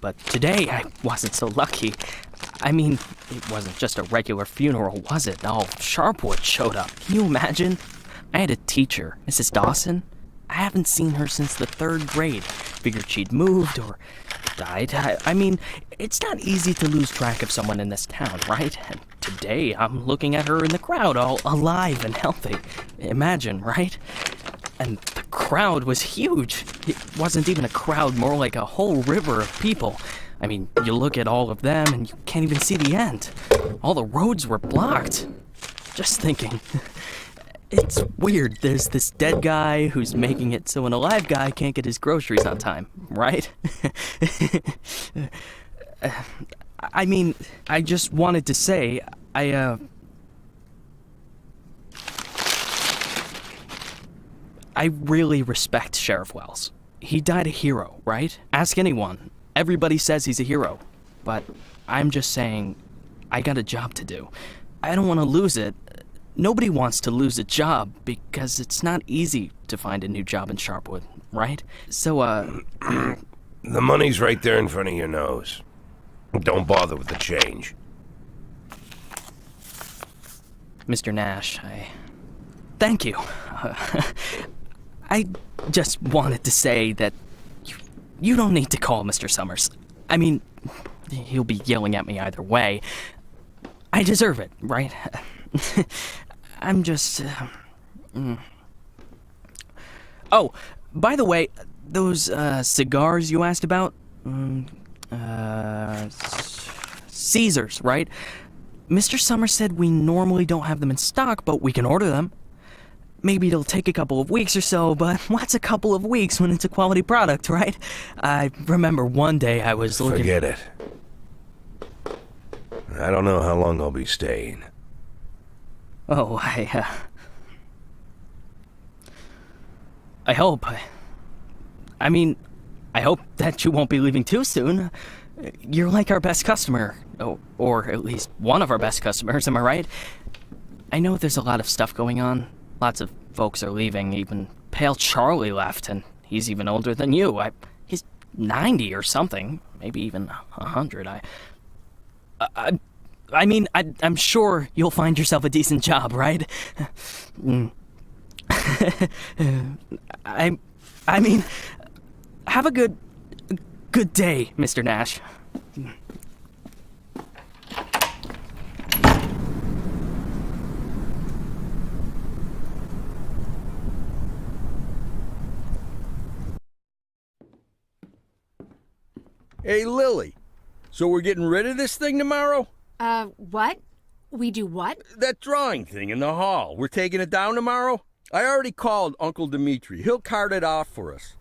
But today, I wasn't so lucky. I mean, it wasn't just a regular funeral, was it? All Sharpwood showed up. Can you imagine? I had a teacher, Mrs. Dawson. I haven't seen her since the 3rd grade. Figured she'd moved or died. I mean, it's not easy to lose track of someone in this town, right? And today, I'm looking at her in the crowd, all alive and healthy. Imagine, right? And the crowd was huge. It wasn't even a crowd, more like a whole river of people. I mean, you look at all of them and you can't even see the end. All the roads were blocked. Just thinking. It's weird. There's this dead guy who's making it so an alive guy can't get his groceries on time, right? I mean, I just wanted to say, I really respect Sheriff Wells. He died a hero, right? Ask anyone. Everybody says he's a hero. But I'm just saying, I got a job to do. I don't want to lose it. Nobody wants to lose a job because it's not easy to find a new job in Sharpwood, right? So, The money's right there in front of your nose. Don't bother with the change. Mr. Nash, thank you. I just wanted to say that you don't need to call Mr. Summers. I mean, he'll be yelling at me either way. I deserve it, right? I'm just... Oh, by the way, those cigars you asked about? Caesars, right? Mr. Summers said we normally don't have them in stock, but we can order them. Maybe it'll take a couple of weeks or so, but what's a couple of weeks when it's a quality product, right? I remember one day I was looking... Forget it. I don't know how long I'll be staying. Oh, I hope. I mean, I hope that you won't be leaving too soon. You're like our best customer. Or at least one of our best customers, am I right? I know there's a lot of stuff going on. Lots of folks are leaving. Even Pale Charlie left, and he's even older than you. He's 90 or something. Maybe even 100. I mean, I'm sure you'll find yourself a decent job, right? I mean, have a good day, Mr. Nash. Hey, Lily. So we're getting rid of this thing tomorrow? What? We do what? That drawing thing in the hall. We're taking it down tomorrow? I already called Uncle Dimitri. He'll cart it off for us.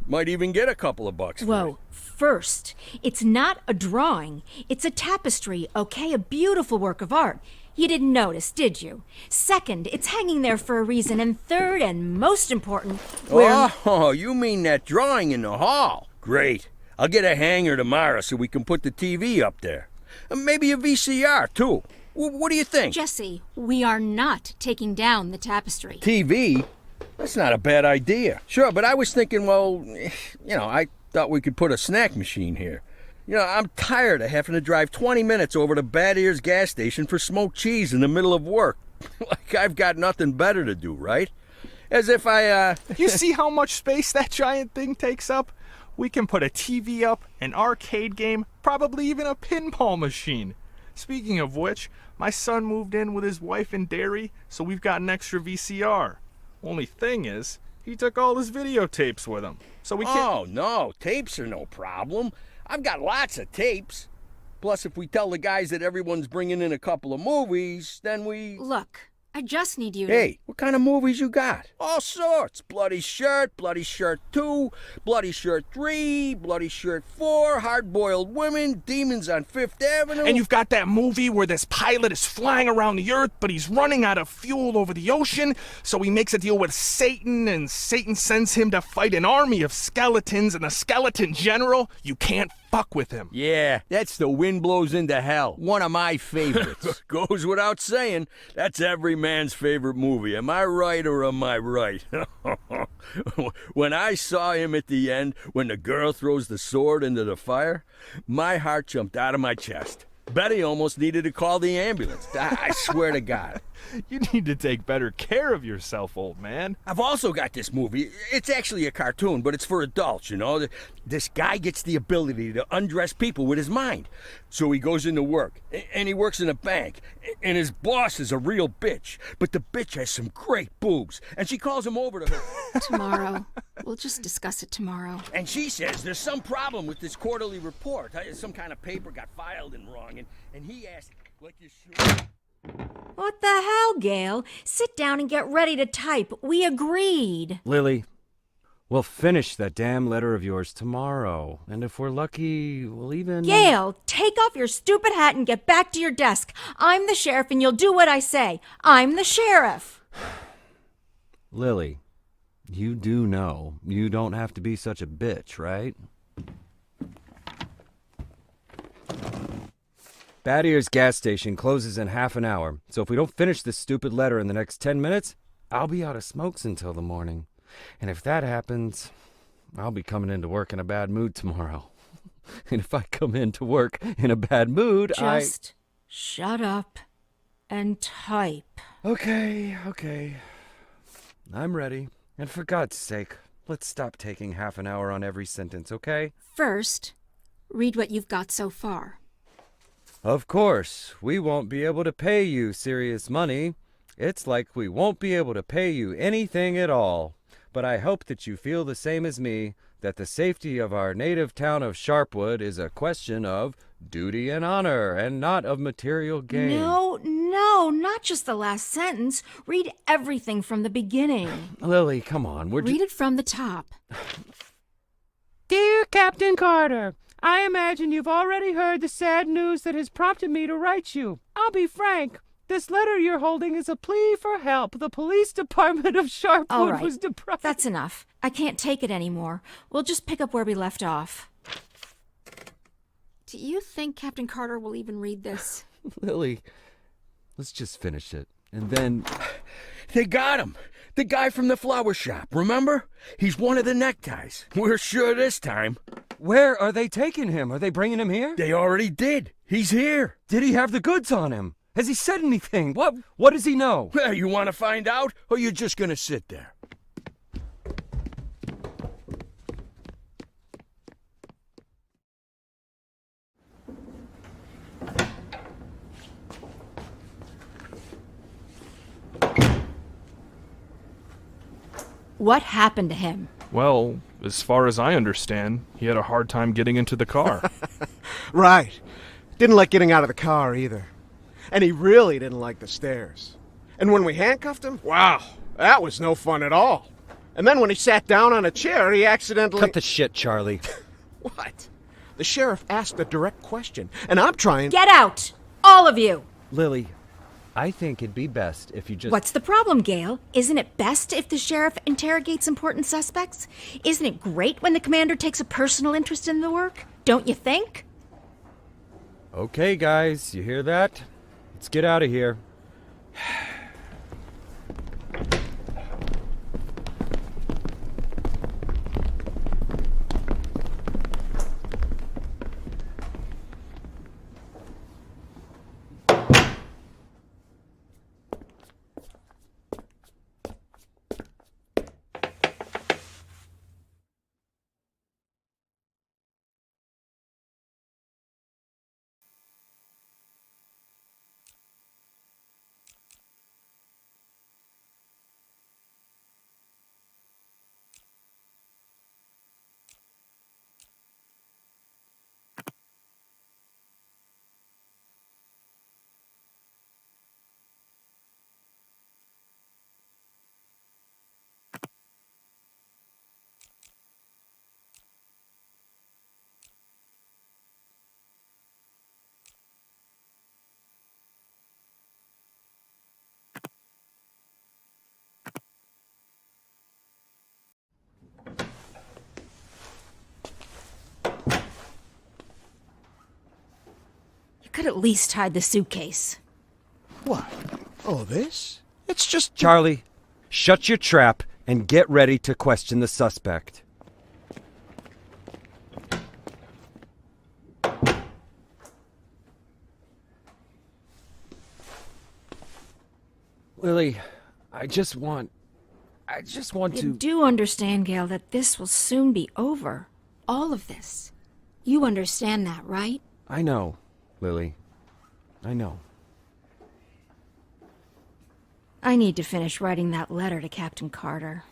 Might even get a couple of bucks for Whoa. it. First, it's not a drawing. It's a tapestry, okay? A beautiful work of art. You didn't notice, did you? Second, it's hanging there for a reason. And third, and most important, Oh, you mean that drawing in the hall? Great. I'll get a hanger tomorrow so we can put the TV up there. Maybe a VCR, too. What do you think? Jesse, we are not taking down the tapestry. TV? That's not a bad idea. Sure, but I was thinking, well, I thought we could put a snack machine here. I'm tired of having to drive 20 minutes over to Bad Ears gas station for smoked cheese in the middle of work. Like I've got nothing better to do, right? As if You see how much space that giant thing takes up? We can put a TV up, an arcade game, probably even a pinball machine. Speaking of which, my son moved in with his wife and dairy, so we've got an extra VCR. Only thing is, he took all his videotapes with him, so we can't... Oh, no, tapes are no problem. I've got lots of tapes. Plus, if we tell the guys that everyone's bringing in a couple of movies, then we... Look, I just need you to... Hey, what kind of movies you got? All sorts. Bloody Shirt 2, Bloody Shirt 3, Bloody Shirt 4, Hard-Boiled Women, Demons on Fifth Avenue. And you've got that movie where this pilot is flying around the earth, but he's running out of fuel over the ocean, so he makes a deal with Satan, and Satan sends him to fight an army of skeletons, and the skeleton general, you can't fuck with him. Yeah, that's The Wind Blows Into Hell. One of my favorites. Goes without saying, that's every man's favorite movie. Am I right or am I right? When I saw him at the end, when the girl throws the sword into the fire, my heart jumped out of my chest. Betty almost needed to call the ambulance. I swear to God. You need to take better care of yourself, old man. I've also got this movie. It's actually a cartoon, but it's for adults, you know. This guy gets the ability to undress people with his mind. So he goes into work, and he works in a bank, and his boss is a real bitch. But the bitch has some great boobs, and she calls him over to her. Tomorrow. We'll just discuss it tomorrow. And she says there's some problem with this quarterly report. Some kind of paper got filed in wrong, and he asked, like you should... What the hell, Gail? Sit down and get ready to type. We agreed. Lily, we'll finish that damn letter of yours tomorrow. And if we're lucky, we'll even... Gail, take off your stupid hat and get back to your desk. I'm the sheriff and you'll do what I say. I'm the sheriff. Lily, you do know you don't have to be such a bitch, right? Bad Ears gas station closes in half an hour, so if we don't finish this stupid letter in the next 10 minutes, I'll be out of smokes until the morning. And if that happens, I'll be coming into work in a bad mood tomorrow. And if I come into work in a bad mood, Just shut up and type. Okay. I'm ready. And for God's sake, let's stop taking half an hour on every sentence, okay? First, read what you've got so far. Of course, we won't be able to pay you serious money. It's like we won't be able to pay you anything at all. But I hope that you feel the same as me, that the safety of our native town of Sharpwood is a question of duty and honor, and not of material gain. No, not just the last sentence. Read everything from the beginning. Lily, come on, Read it from the top. Dear Captain Carter, I imagine you've already heard the sad news that has prompted me to write you. I'll be frank. This letter you're holding is a plea for help. The police department of Sharpwood All right, was deprived. that's enough. I can't take it anymore. We'll just pick up where we left off. Do you think Captain Carter will even read this? Lily, let's just finish it. And then... They got him. The guy from the flower shop, remember? He's one of the neckties. We're sure this time. Where are they taking him? Are they bringing him here? They already did. He's here. Did he have the goods on him? Has he said anything? What does he know? Well, you want to find out, or you're just going to sit there? What happened to him? Well, as far as I understand, he had a hard time getting into the car. Right. Didn't like getting out of the car either. And he really didn't like the stairs. And when we handcuffed him, wow, that was no fun at all. And then when he sat down on a chair, he accidentally... Cut the shit, Charlie. What? The sheriff asked a direct question, and I'm trying... Get out! All of you! Lily, I think it'd be best if you just... What's the problem, Gail? Isn't it best if the sheriff interrogates important suspects? Isn't it great when the commander takes a personal interest in the work? Don't you think? Okay, guys, you hear that? Let's get out of here. could at least hide the suitcase. What? Oh, this? It's just... Charlie, shut your trap and get ready to question the suspect. Lily, I just want You to... do understand, Gail, that this will soon be over. All of this. You understand that, right? I know, Lily. I know. I need to finish writing that letter to Captain Carter.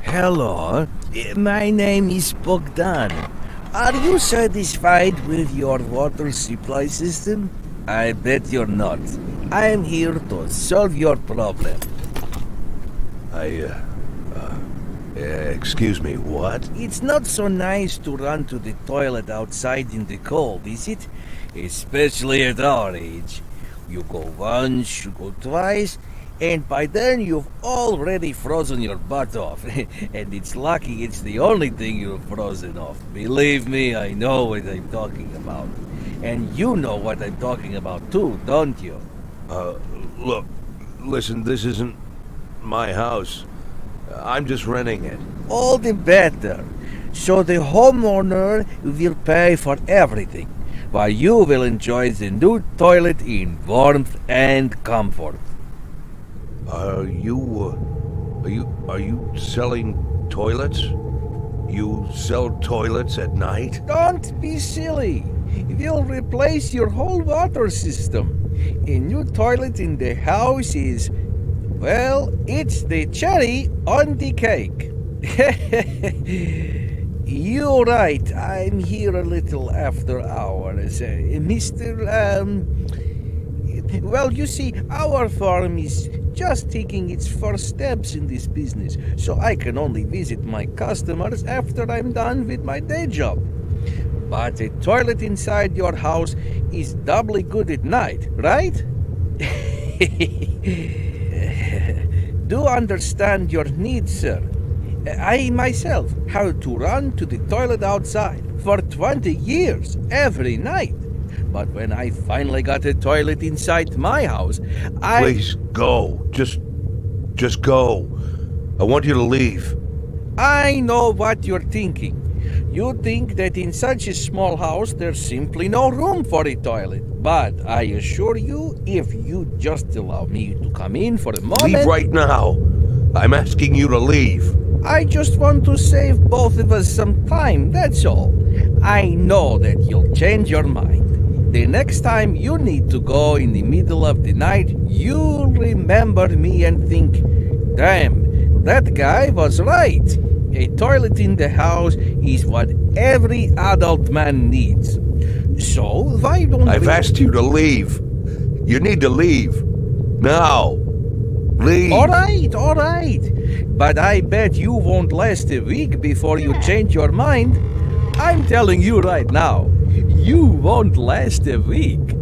Hello, my name is Bogdan. Are you satisfied with your water supply system? I bet you're not. I am here to solve your problem. Excuse me, what? It's not so nice to run to the toilet outside in the cold, is it? Especially at our age. You go once, you go twice, and by then you've already frozen your butt off. And it's lucky it's the only thing you've frozen off. Believe me, I know what I'm talking about. And you know what I'm talking about too, don't you? Look, listen, this isn't my house. I'm just renting it. All the better. So the homeowner will pay for everything, while you will enjoy the new toilet in warmth and comfort. Are you selling toilets? You sell toilets at night? Don't be silly. We'll replace your whole water system. A new toilet in the house is, well, it's the cherry on the cake. You're right. I'm here a little after hours. Well, you see, our farm is just taking its first steps in this business, so I can only visit my customers after I'm done with my day job. But a toilet inside your house is doubly good at night, right? Do understand your needs, sir. I myself had to run to the toilet outside for 20 years every night. But when I finally got a toilet inside my house, Please go. Just go. I want you to leave. I know what you're thinking. You think that in such a small house there's simply no room for a toilet. But I assure you, if you just allow me to come in for a moment... Leave right now. I'm asking you to leave. I just want to save both of us some time, that's all. I know that you'll change your mind. The next time you need to go in the middle of the night, you'll remember me and think, damn, that guy was right. A toilet in the house is what every adult man needs. So why don't I've asked you to leave. You need to leave. Now. Leave. All right. But I bet you won't last a week before you change your mind. I'm telling you right now, you won't last a week.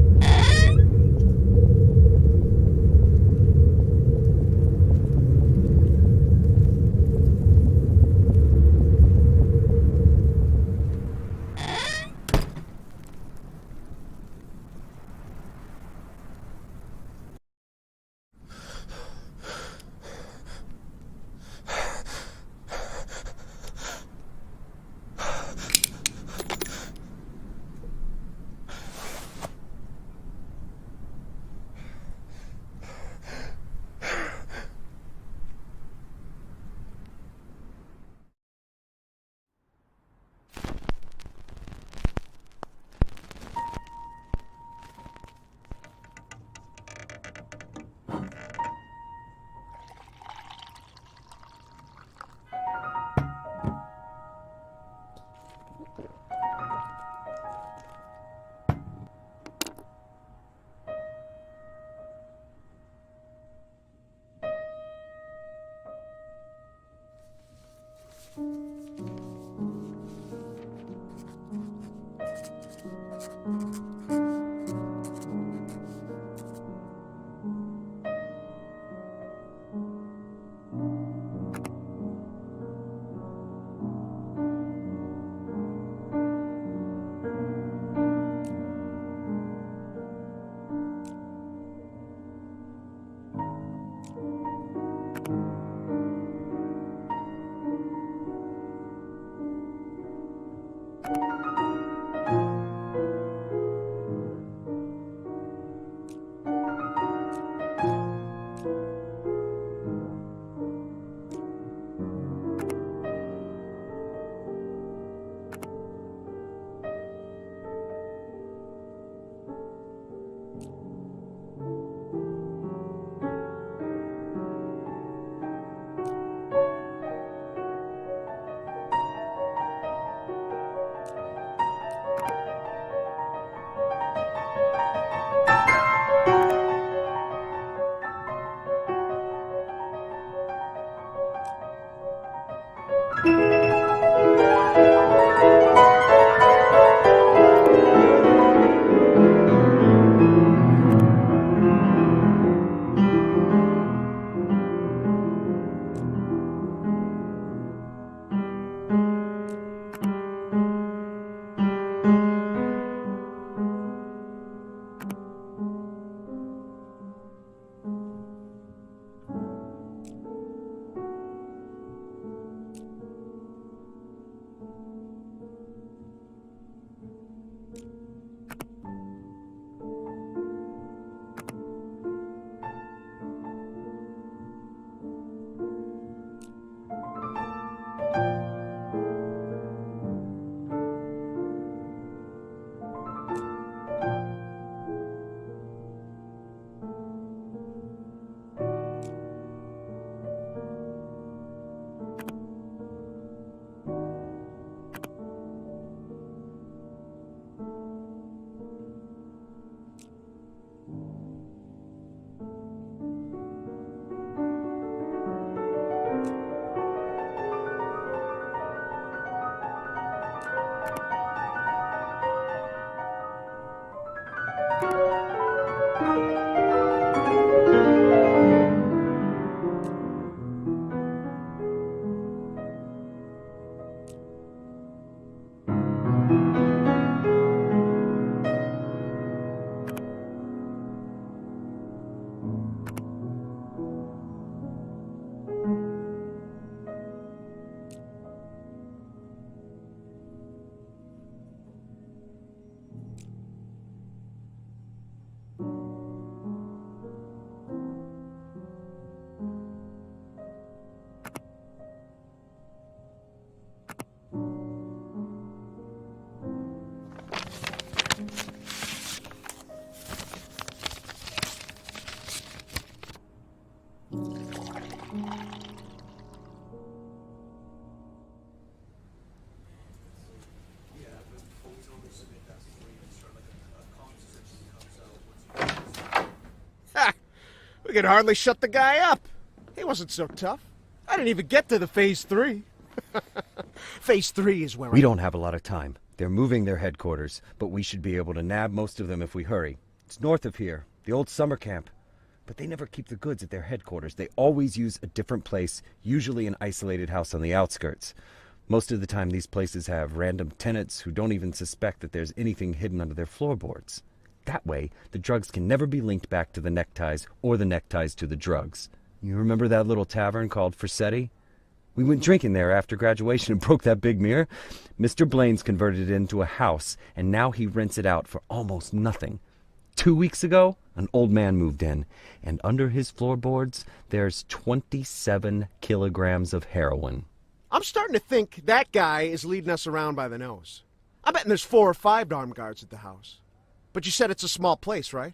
We could hardly shut the guy up. He wasn't so tough. I didn't even get to the Phase 3. Phase 3 is where We don't have a lot of time. They're moving their headquarters, but we should be able to nab most of them if we hurry. It's north of here, the old summer camp. But they never keep the goods at their headquarters. They always use a different place, usually an isolated house on the outskirts. Most of the time, these places have random tenants who don't even suspect that there's anything hidden under their floorboards. That way, the drugs can never be linked back to the neckties or the neckties to the drugs. You remember that little tavern called Forsetti? We went drinking there after graduation and broke that big mirror. Mr. Blaine's converted it into a house, and now he rents it out for almost nothing. 2 weeks ago, an old man moved in, and under his floorboards, there's 27 kilograms of heroin. I'm starting to think that guy is leading us around by the nose. I bet there's 4 or 5 armed guards at the house. But you said it's a small place, right?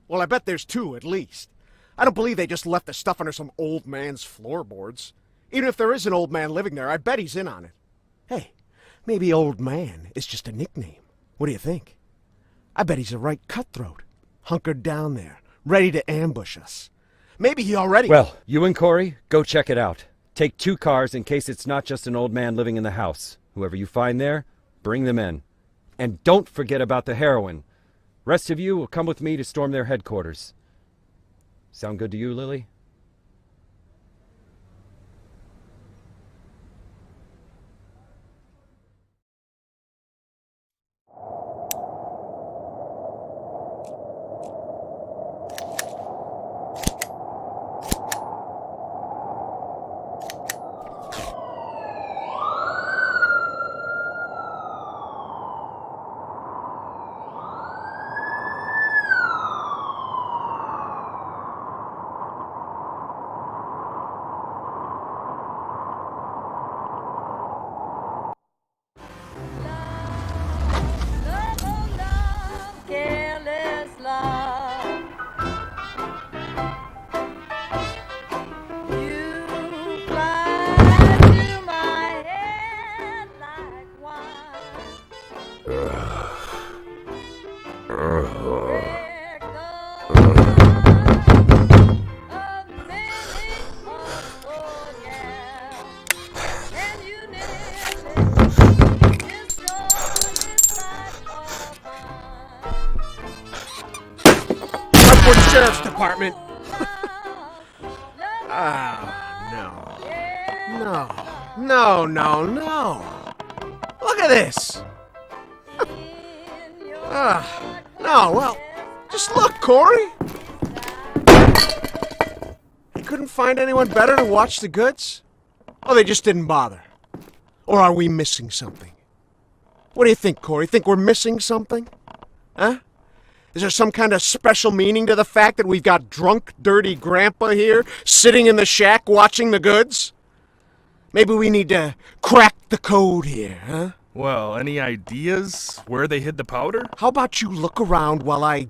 Well, I bet there's 2 at least. I don't believe they just left the stuff under some old man's floorboards. Even if there is an old man living there, I bet he's in on it. Hey, maybe old man is just a nickname. What do you think? I bet he's a right cutthroat, hunkered down there, ready to ambush us. Maybe he already... Well, you and Corey, go check it out. Take 2 cars in case it's not just an old man living in the house. Whoever you find there, bring them in. And don't forget about the heroin. Rest of you will come with me to storm their headquarters. Sound good to you, Lily? Sheriff's Department. No. Look at this. No, well, just look, Corey. You couldn't find anyone better to watch the goods? Or they just didn't bother? Or are we missing something? What do you think, Corey? Think we're missing something? Huh? Is there some kind of special meaning to the fact that we've got drunk, dirty grandpa here, sitting in the shack watching the goods? Maybe we need to crack the code here, huh? Well, any ideas where they hid the powder? How about you look around while I...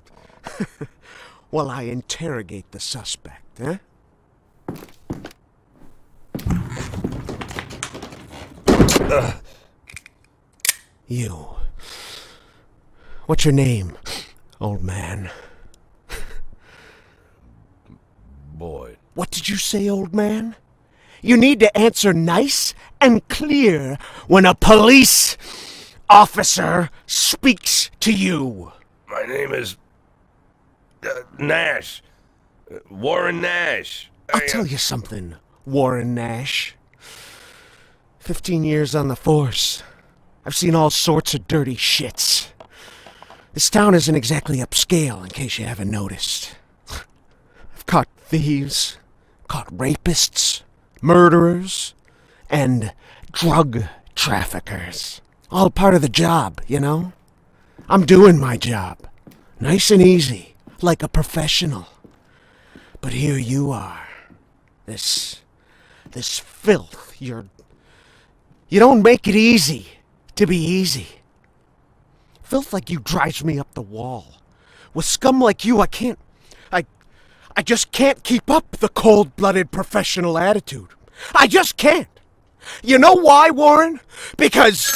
while I interrogate the suspect, huh? You. What's your name, old man? Boyd. What did you say, old man? You need to answer nice and clear when a police officer speaks to you. My name is... Nash. Warren Nash. I'll tell you something, Warren Nash. 15 years on the force. I've seen all sorts of dirty shits. This town isn't exactly upscale, in case you haven't noticed. I've caught thieves, caught rapists, murderers, and drug traffickers. All part of the job, you know? I'm doing my job. Nice and easy, like a professional. But here you are. This filth, you don't make it easy to be easy. Filth like you drives me up the wall. With scum like you, I just can't keep up the cold-blooded professional attitude. I just can't. You know why, Warren? Because...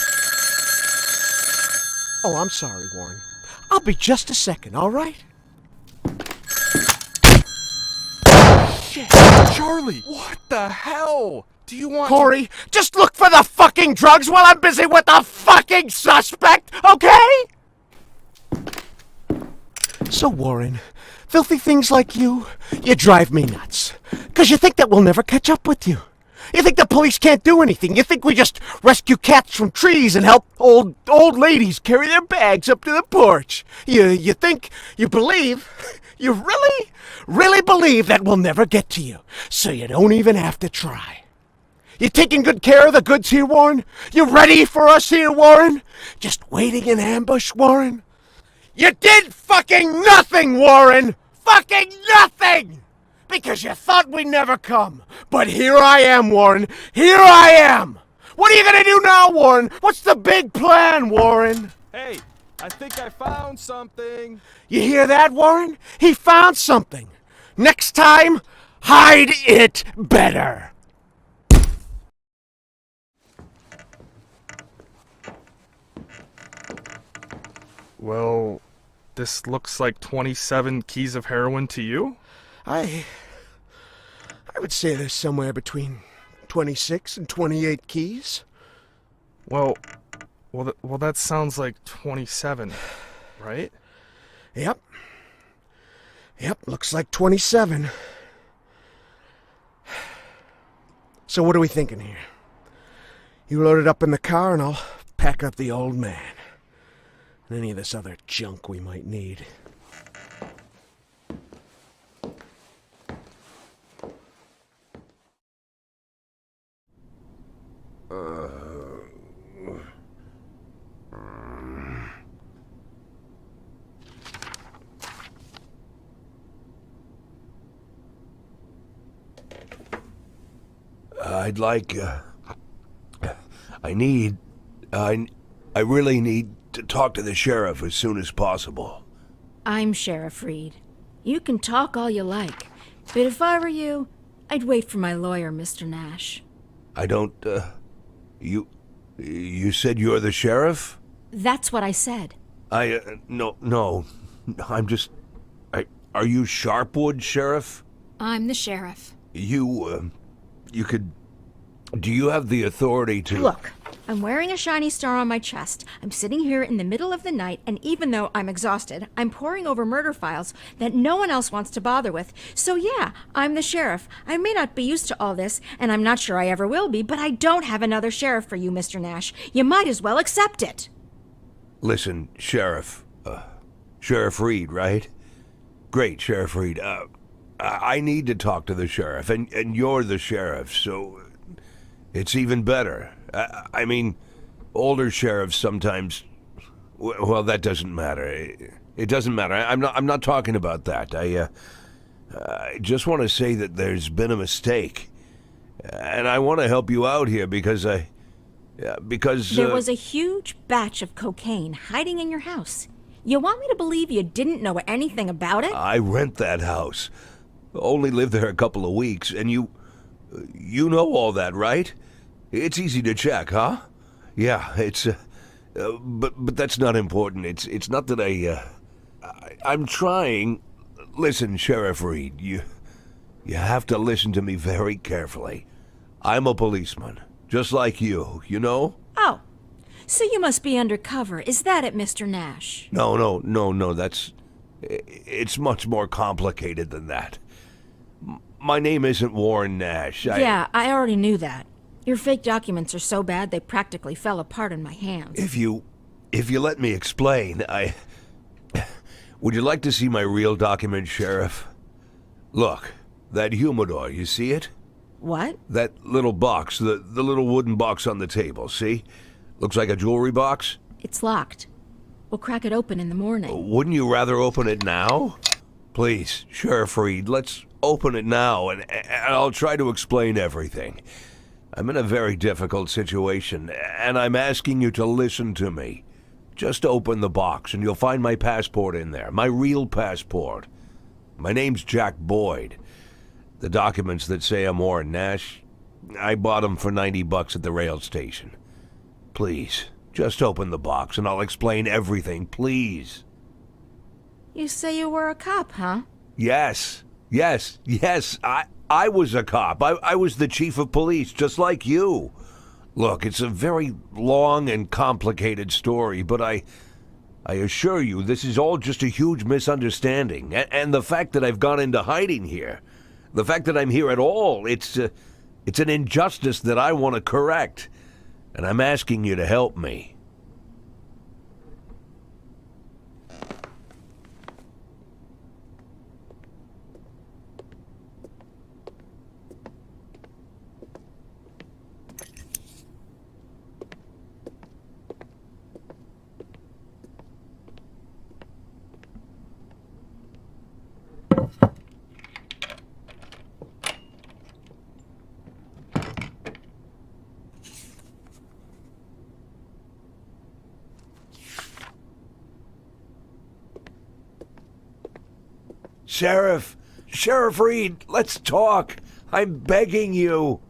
Oh, I'm sorry, Warren. I'll be just a second, all right? Shit. Charlie, what the hell? Do you want Corey, just look for the fucking drugs while I'm busy with the fucking suspect, okay? So, Warren, filthy things like you drive me nuts. 'Cause you think that we'll never catch up with you. You think the police can't do anything. You think we just rescue cats from trees and help old ladies carry their bags up to the porch. You think, you believe, you really believe that we'll never get to you. So you don't even have to try. You taking good care of the goods here, Warren? You ready for us here, Warren? Just waiting in ambush, Warren? You did fucking nothing, Warren! Fucking nothing! Because you thought we'd never come. But here I am, Warren. Here I am! What are you gonna do now, Warren? What's the big plan, Warren? Hey, I think I found something. You hear that, Warren? He found something. Next time, hide it better. Well, this looks like 27 keys of heroin to you? I would say there's somewhere between 26 and 28 keys. Well, that sounds like 27, right? Yep, looks like 27. So what are we thinking here? You load it up in the car and I'll pack up the old man. And any of this other junk we might need. I'd like, I really need to talk to the sheriff as soon as possible. I'm Sheriff Reed. You can talk all you like, but if I were you, I'd wait for my lawyer, Mr. Nash. I don't, you said you're the sheriff? That's what I said. No, I'm just, are you Sharpwood, Sheriff? I'm the sheriff. You could, do you have the authority to... Look, I'm wearing a shiny star on my chest. I'm sitting here in the middle of the night, and even though I'm exhausted, I'm poring over murder files that no one else wants to bother with. So yeah, I'm the sheriff. I may not be used to all this, and I'm not sure I ever will be, but I don't have another sheriff for you, Mr. Nash. You might as well accept it. Listen, Sheriff, Sheriff Reed, right? Great, Sheriff Reed. I need to talk to the sheriff, and you're the sheriff, so it's even better. I mean, older sheriffs sometimes... Well, that doesn't matter. It doesn't matter. I'm not talking about that. I just want to say that there's been a mistake, and I want to help you out here because there was a huge batch of cocaine hiding in your house. You want me to believe you didn't know anything about it? I rent that house. Only lived there a couple of weeks, and you know all that, right? It's easy to check, huh? Yeah, it's but that's not important. It's not that I'm trying. Listen, Sheriff Reed, you have to listen to me very carefully. I'm a policeman, just like you know? Oh, so you must be undercover. Is that it, Mr. Nash? No, it's much more complicated than that. My name isn't Warren Nash. Yeah, I already knew that. Your fake documents are so bad they practically fell apart in my hands. If you let me explain, would you like to see my real document, Sheriff? Look, that humidor, you see it? What? That little box, the little wooden box on the table, see? Looks like a jewelry box? It's locked. We'll crack it open in the morning. Wouldn't you rather open it now? Please, Sheriff Reed, let's open it now, and I'll try to explain everything. I'm in a very difficult situation, and I'm asking you to listen to me. Just open the box, and you'll find my passport in there, my real passport. My name's Jack Boyd. The documents that say I'm Warren Nash, I bought them for $90 at the rail station. Please, just open the box, and I'll explain everything, please. You say you were a cop, huh? Yes. I was a cop. I was the chief of police, just like you. Look, it's a very long and complicated story, but I assure you this is all just a huge misunderstanding. And the fact that I've gone into hiding here, the fact that I'm here at all, it's an injustice that I want to correct. And I'm asking you to help me. Sheriff Reed, let's talk. I'm begging you.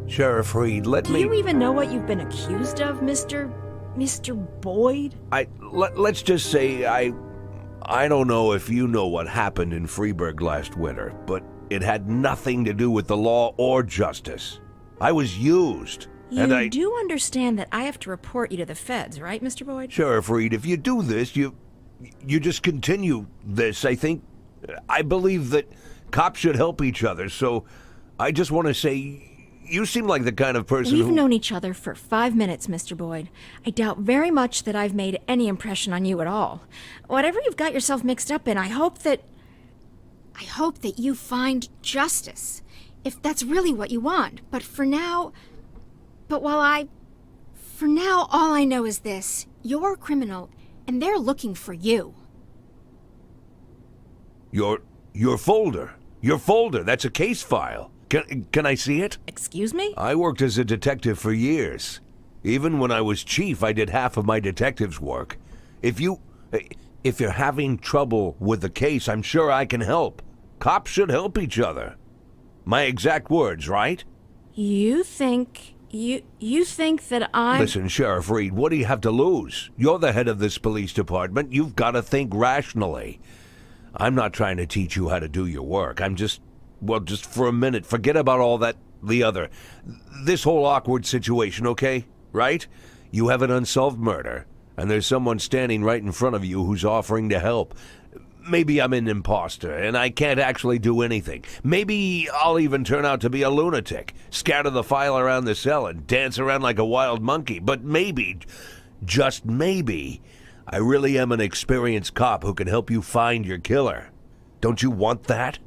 Sheriff Reed, let me... Do you even know what you've been accused of, Mr. Boyd? Let's just say I don't know if you know what happened in Freeburg last winter, but it had nothing to do with the law or justice. I was used. You do understand that I have to report you to the feds, right, Mr. Boyd? Sheriff Reed, if you do this, you just continue this. I believe that cops should help each other, so I just want to say... You seem like the kind of person We've known each other for 5 minutes, Mr. Boyd. I doubt very much that I've made any impression on you at all. Whatever you've got yourself mixed up in, I hope that you find justice, if that's really what you want. But for now, all I know is this. You're a criminal, and they're looking for you. Your folder. That's a case file. Can I see it? Excuse me? I worked as a detective for years. Even when I was chief, I did half of my detective's work. If you're having trouble with the case, I'm sure I can help. Cops should help each other. My exact words, right? You think that I'm... Listen, Sheriff Reed, what do you have to lose? You're the head of this police department. You've got to think rationally. I'm not trying to teach you how to do your work. just for a minute, forget about all this whole awkward situation, okay? Right? You have an unsolved murder, and there's someone standing right in front of you who's offering to help. Maybe I'm an imposter, and I can't actually do anything. Maybe I'll even turn out to be a lunatic, scatter the file around the cell and dance around like a wild monkey. But maybe, just maybe, I really am an experienced cop who can help you find your killer. Don't you want that?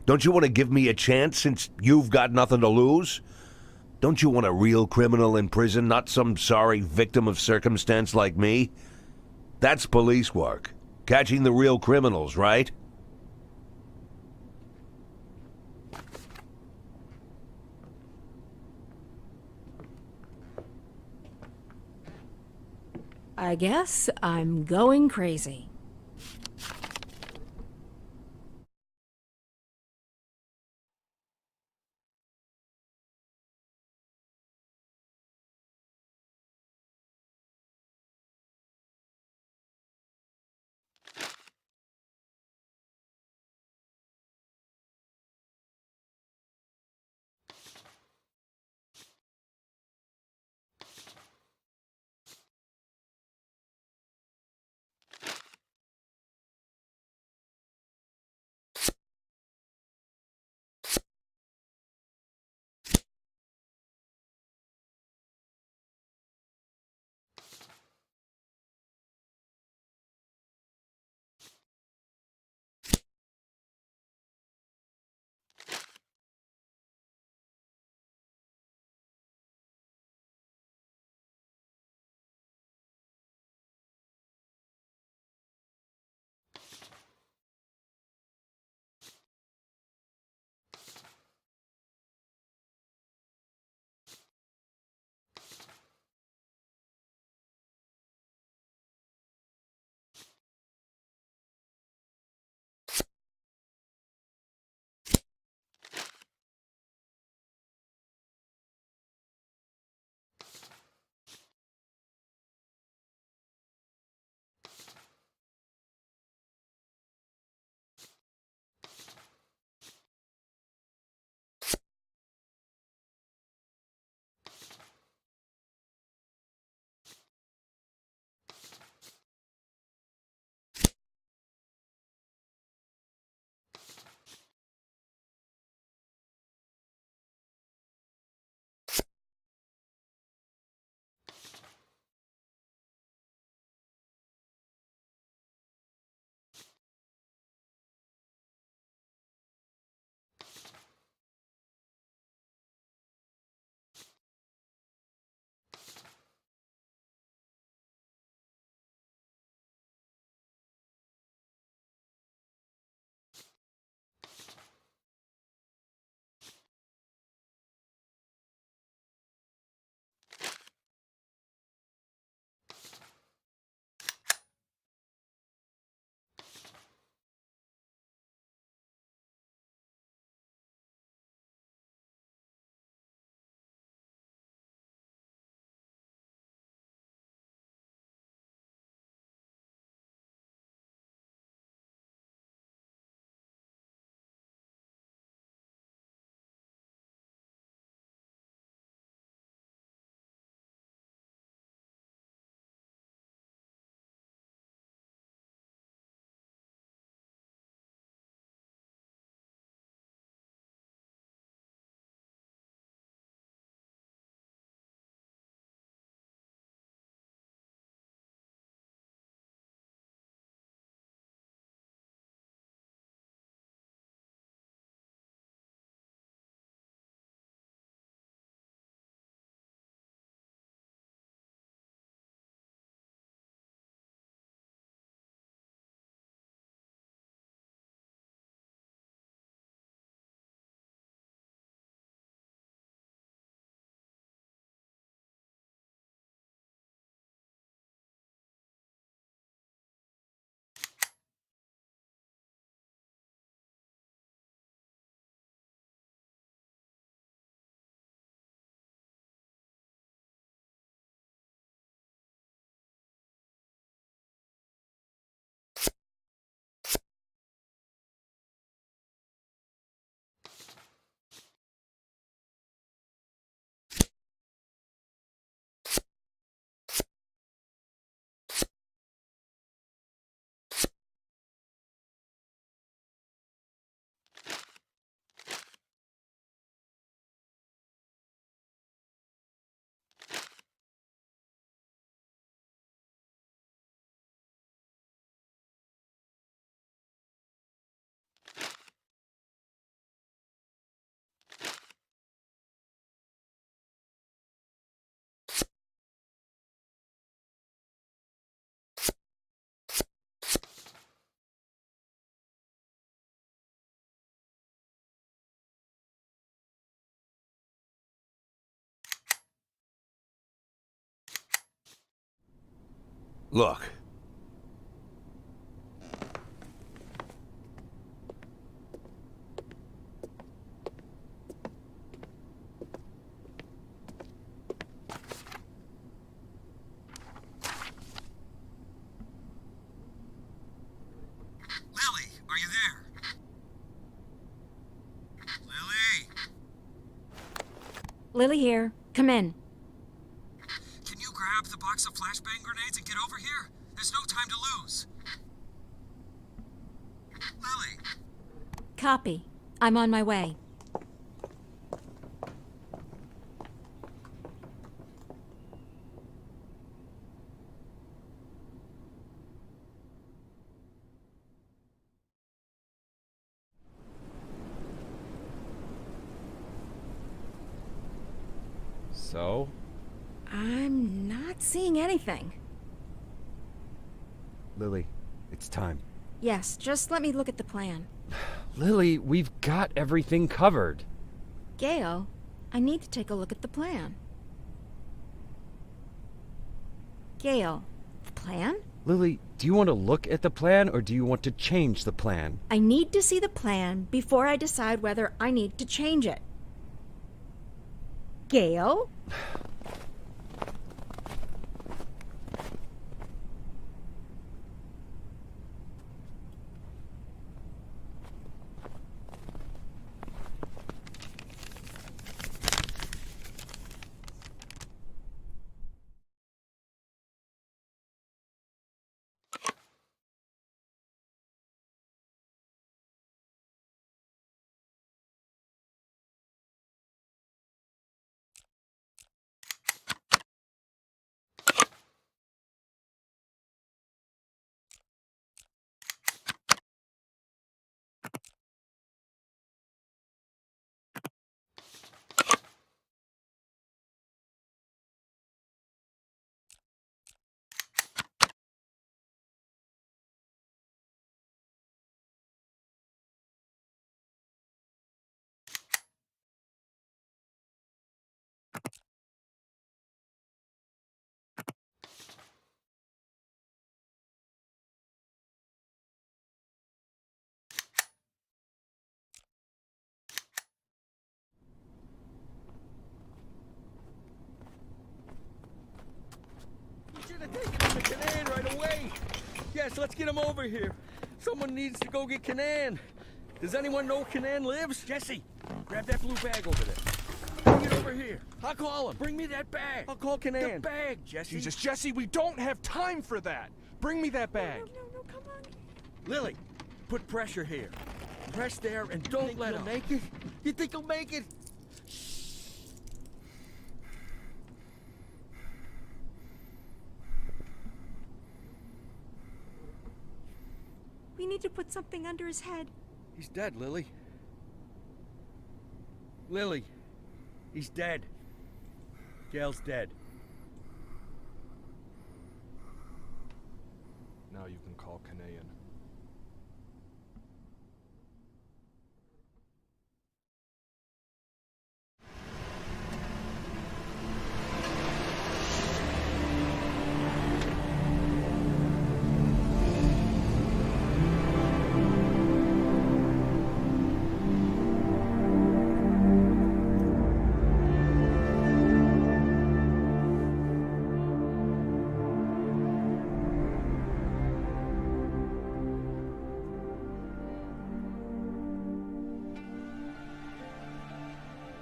Don't you want to give me a chance since you've got nothing to lose? Don't you want a real criminal in prison, not some sorry victim of circumstance like me? That's police work. Catching the real criminals, right? I guess I'm going crazy. Look. Lily, are you there? Lily! Lily here. Come in. Can you grab the box of flashbang grenades and get over here? There's no time to lose. Lily! Copy. I'm on my way. So? I'm not seeing anything. Lily, it's time. Yes, just let me look at the plan. Lily, we've got everything covered. Gail, I need to take a look at the plan. Gail, the plan? Lily, do you want to look at the plan or do you want to change the plan? I need to see the plan before I decide whether I need to change it. Gail? You should have taken him to Canaan right away. Yes, let's get him over here. Someone needs to go get Canaan. Does anyone know Canaan lives? Jesse, grab that blue bag over there. Bring it over here. I'll call him. Bring me that bag. I'll call Canaan. The bag, Jesse. Jesus, Jesse, we don't have time for that. Bring me that bag. No, come on. Lily, put pressure here. Press there and don't let him. Make it? You think he'll make it? We need to put something under his head. He's dead, Lily. Lily, he's dead. Gail's dead. Now you can call Canaan.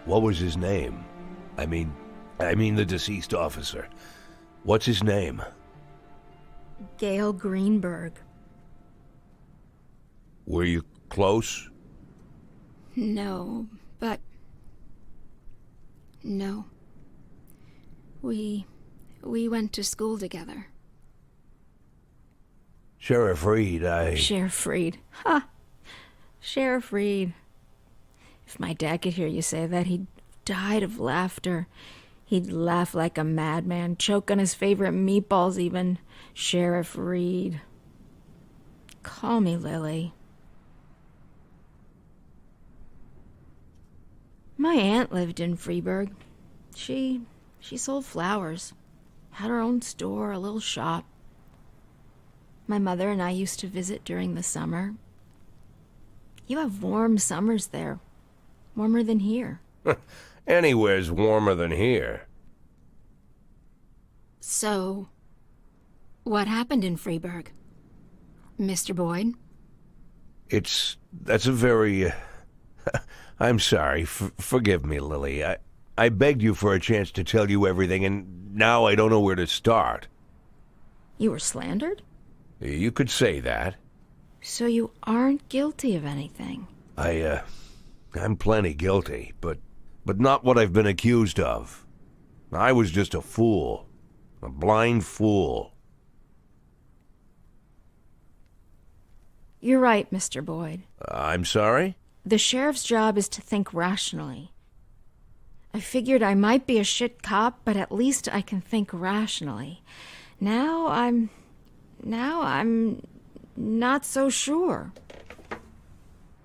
What was his name? I mean the deceased officer. What's his name? Gail Greenberg. Were you close? No, but... No. We went to school together. Sheriff Reed, Sheriff Reed. Ha! Sheriff Reed. If my dad could hear you say that, he'd died of laughter. He'd laugh like a madman, choke on his favorite meatballs even. Sheriff Reed. Call me Lily. My aunt lived in Freeburg. She sold flowers. Had her own store, a little shop. My mother and I used to visit during the summer. You have warm summers there. Warmer than here. Anywhere's warmer than here. So, what happened in Freeburg, Mr. Boyd? That's a very... I'm sorry. Forgive me, Lily. I begged you for a chance to tell you everything, and now I don't know where to start. You were slandered? You could say that. So you aren't guilty of anything? I'm plenty guilty, but not what I've been accused of. I was just a fool. A blind fool. You're right, Mr. Boyd. I'm sorry? The sheriff's job is to think rationally. I figured I might be a shit cop, but at least I can think rationally. Now I'm not so sure.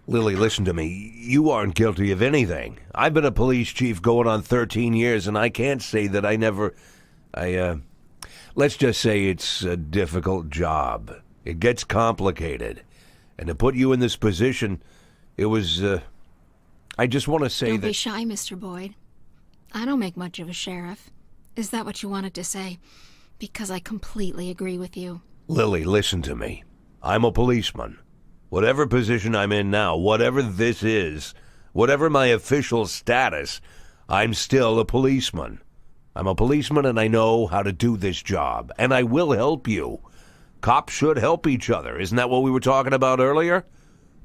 Lily, listen to me. You aren't guilty of anything. I've been a police chief going on 13 years, and I can't say that I never... Let's just say it's a difficult job. It gets complicated. And to put you in this position, it was, I just want to say Don't that... be shy, Mr. Boyd. I don't make much of a sheriff. Is that what you wanted to say? Because I completely agree with you. Lily, listen to me. I'm a policeman. Whatever position I'm in now, whatever this is, whatever my official status, I'm still a policeman. I'm a policeman and I know how to do this job, and I will help you. Cops should help each other. Isn't that what we were talking about earlier?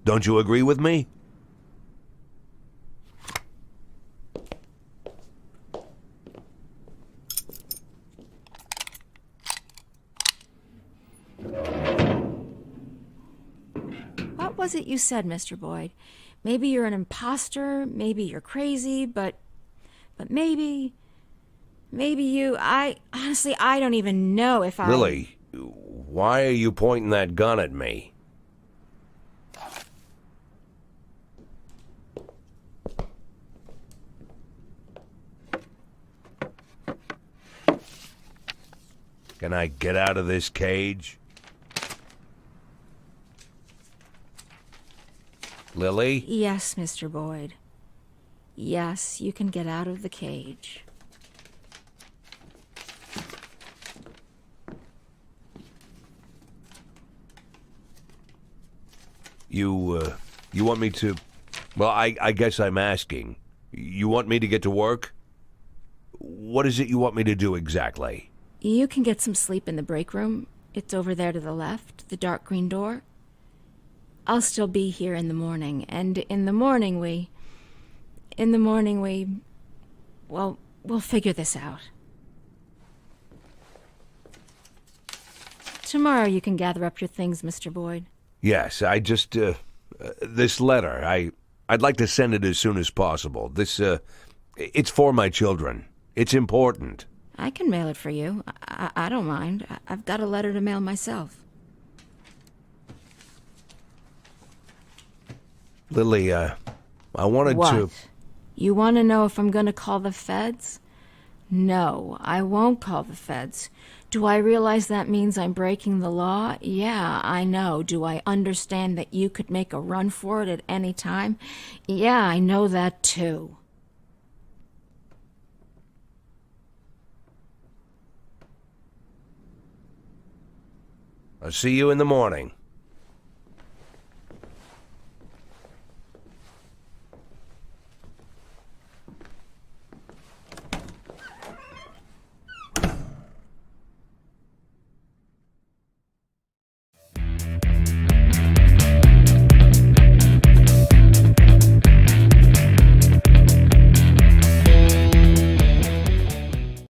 Don't you agree with me? What was it you said, Mr. Boyd? Maybe you're an imposter, maybe you're crazy, but maybe you... honestly, I don't even know if I... Lily, why are you pointing that gun at me? Can I get out of this cage? Lily? Yes, Mr. Boyd. Yes, you can get out of the cage. You want me to... Well, I guess I'm asking. You want me to get to work? What is it you want me to do exactly? You can get some sleep in the break room. It's over there to the left, the dark green door. I'll still be here in the morning, and in the morning we... Well, we'll figure this out. Tomorrow you can gather up your things, Mr. Boyd. Yes, I just... this letter, I'd like to send it as soon as possible. It's for my children. It's important. I can mail it for you. I don't mind. I've got a letter to mail myself. Lily, I wanted What? to... You want to know if I'm going to call the feds? No, I won't call the feds. Do I realize that means I'm breaking the law? Yeah, I know. Do I understand that you could make a run for it at any time? Yeah, I know that too. I'll see you in the morning.